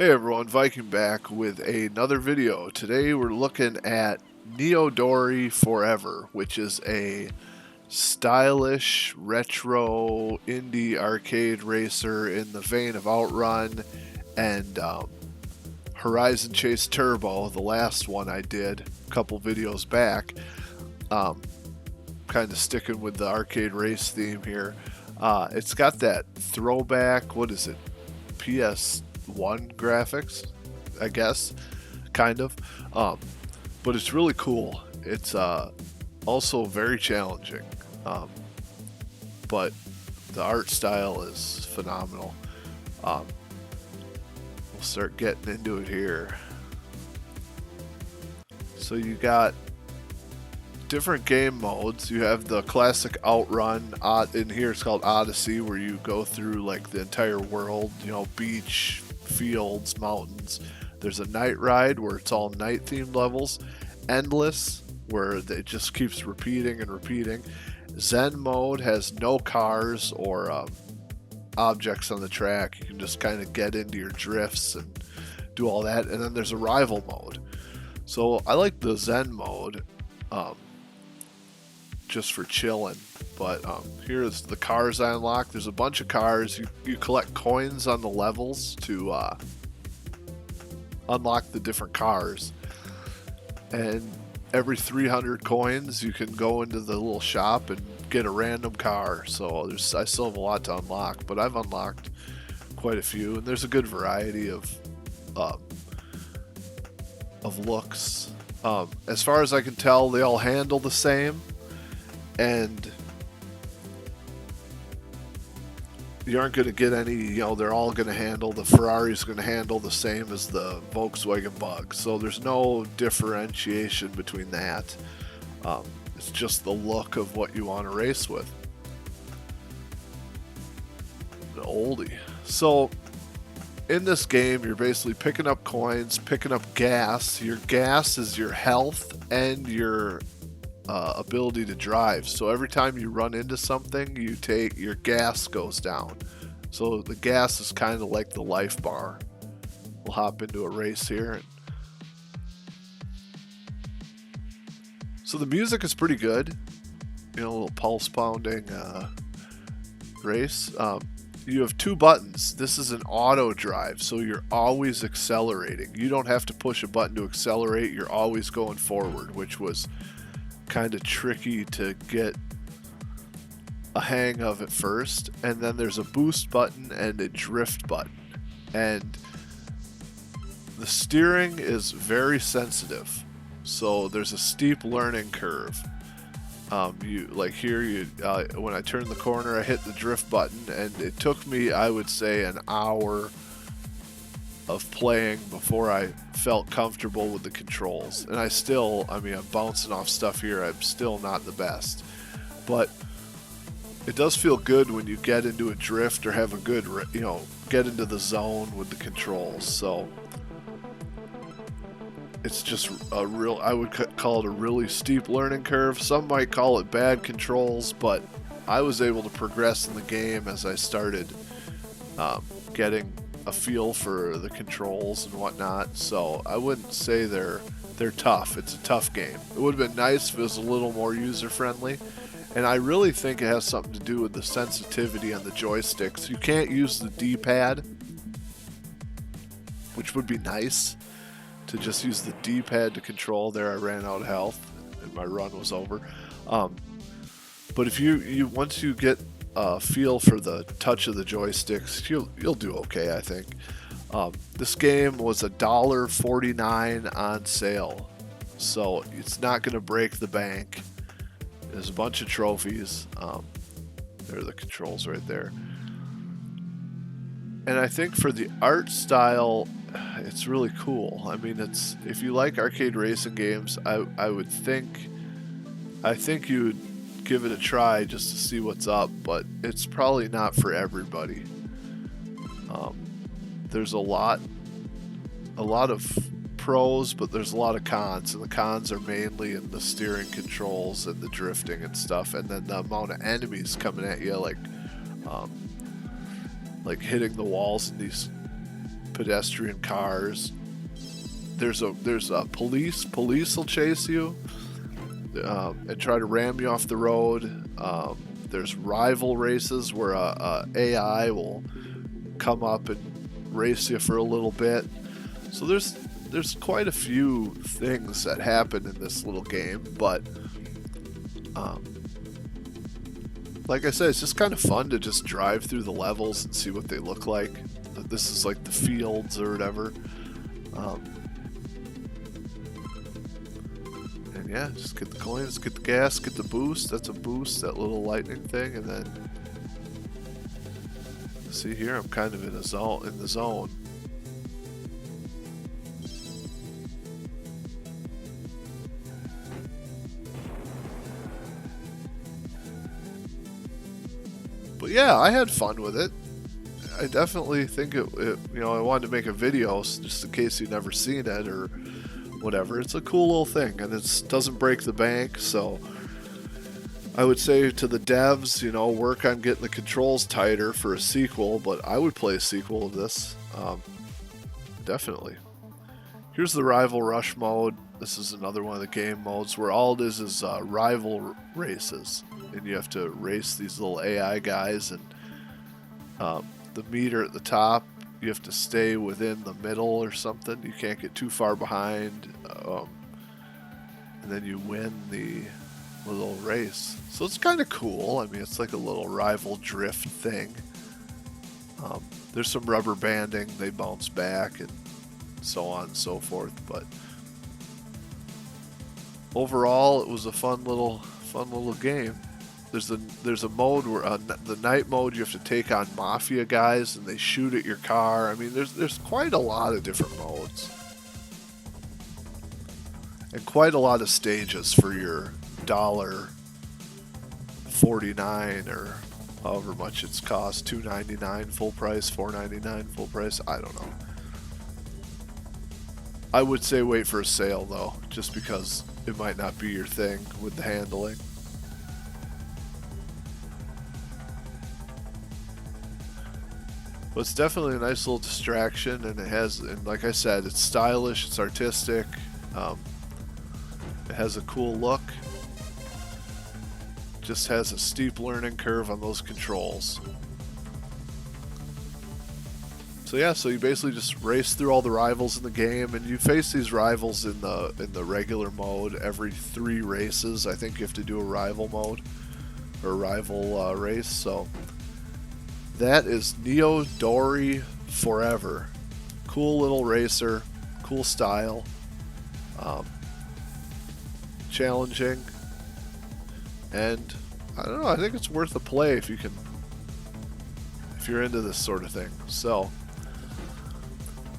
Hey everyone, Viking back with another video. Today we're looking at NEODORI Forever, which is a stylish retro indie arcade racer in the vein of Outrun and Horizon Chase Turbo, the last one I did a couple videos back. Kind of sticking with the arcade race theme here. It's got that throwback, what is it, PS1 graphics, I guess, kind of, but it's really cool. It's also very challenging, but the art style is phenomenal. We'll start getting into it here. So you got different game modes. You have the classic Outrun. In here it's called Odyssey, where you go through like the entire world, you know, beach, fields, mountains. There's a night ride where it's all night themed levels. Endless, where it just keeps repeating and repeating. Zen mode has no cars or objects on the track. You can just kind of get into your drifts and do all that. And then there's a rival mode. So I like the Zen mode just for chilling, but here's the cars I unlock. There's a bunch of cars. You collect coins on the levels to unlock the different cars, and every 300 coins you can go into the little shop and get a random car. So I still have a lot to unlock, but I've unlocked quite a few, and there's a good variety of looks. As far as I can tell, they all handle the same, and you aren't going to get any, you know, they're all going to handle, the Ferrari's going to handle the same as the Volkswagen Bug. So there's no differentiation between that. It's just the look of what you want to race with. The oldie. So in this game, you're basically picking up coins, picking up gas. Your gas is your health and your ability to drive. So every time you run into something, your gas goes down. So the gas is kind of like the life bar. We'll hop into a race here. So the music is pretty good. You know, a little pulse pounding race. You have two buttons. This is an auto drive, so you're always accelerating. You don't have to push a button to accelerate. You're always going forward, which was kind of tricky to get a hang of at first. And then there's a boost button and a drift button, and the steering is very sensitive, so there's a steep learning curve. When I turn the corner, I hit the drift button, and it took me, I would say, an hour of playing before I felt comfortable with the controls. And I'm bouncing off stuff here. I'm still not the best, but it does feel good when you get into a drift or have a good, get into the zone with the controls. So it's just I would call it a really steep learning curve. Some might call it bad controls, but I was able to progress in the game as I started getting a feel for the controls and whatnot. So I wouldn't say they're tough. It's a tough game. It would have been nice if it was a little more user friendly, and I really think it has something to do with the sensitivity on the joysticks. You can't use the D-pad, which would be nice, to just use the D-pad to control. There, I ran out of health and my run was over. But if you once you get a feel for the touch of the joysticks, you'll do okay, I think. This game was $1.49 on sale, so it's not going to break the bank. There's a bunch of trophies. There are the controls right there. And I think for the art style, it's really cool. I mean, if you like arcade racing games, I think you would give it a try just to see what's up, but it's probably not for everybody. There's a lot of pros, but there's a lot of cons, and the cons are mainly in the steering controls and the drifting and stuff, and then the amount of enemies coming at you, like hitting the walls in these pedestrian cars. There's a police. Police will chase you and try to ram you off the road. There's rival races where a AI will come up and race you for a little bit. So there's quite a few things that happen in this little game, but like I said, it's just kind of fun to just drive through the levels and see what they look like. This is like the fields or whatever. And yeah, just get the coins, get the gas, get the boost. That's a boost, that little lightning thing, and then see here, I'm kind of in the zone. But yeah, I had fun with it. I definitely think it you know, I wanted to make a video just in case you've never seen it or whatever. It's a cool little thing, and it doesn't break the bank, so I would say to the devs, you know, work on getting the controls tighter for a sequel, but I would play a sequel of this. Definitely. Here's the Rival Rush mode. This is another one of the game modes where all it is rival races. And you have to race these little AI guys, and the meter at the top, you have to stay within the middle or something. You can't get too far behind, and then you win the little race. So it's kind of cool. I mean, it's like a little rival drift thing. There's some rubber banding, they bounce back and so on and so forth, but overall it was a fun little game. There's a mode where the night mode, you have to take on mafia guys and they shoot at your car. I mean, there's quite a lot of different modes and quite a lot of stages for your $1.49 or however much it's cost, $2.99 full price, $4.99 full price. I don't know. I would say wait for a sale though, just because it might not be your thing with the handling. But it's definitely a nice little distraction, and and like I said, it's stylish, it's artistic, it has a cool look. Just has a steep learning curve on those controls. So yeah, so you basically just race through all the rivals in the game, and you face these rivals in the regular mode every 3 races. I think you have to do a rival mode or rival race. So that is NEODORI Forever. Cool little racer, cool style, challenging, and I don't know, I think it's worth a play if you're into this sort of thing. So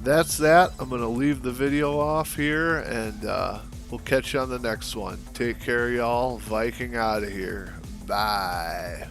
that's that. I'm gonna leave the video off here, and we'll catch you on the next one. Take care, y'all. Viking out of here. Bye.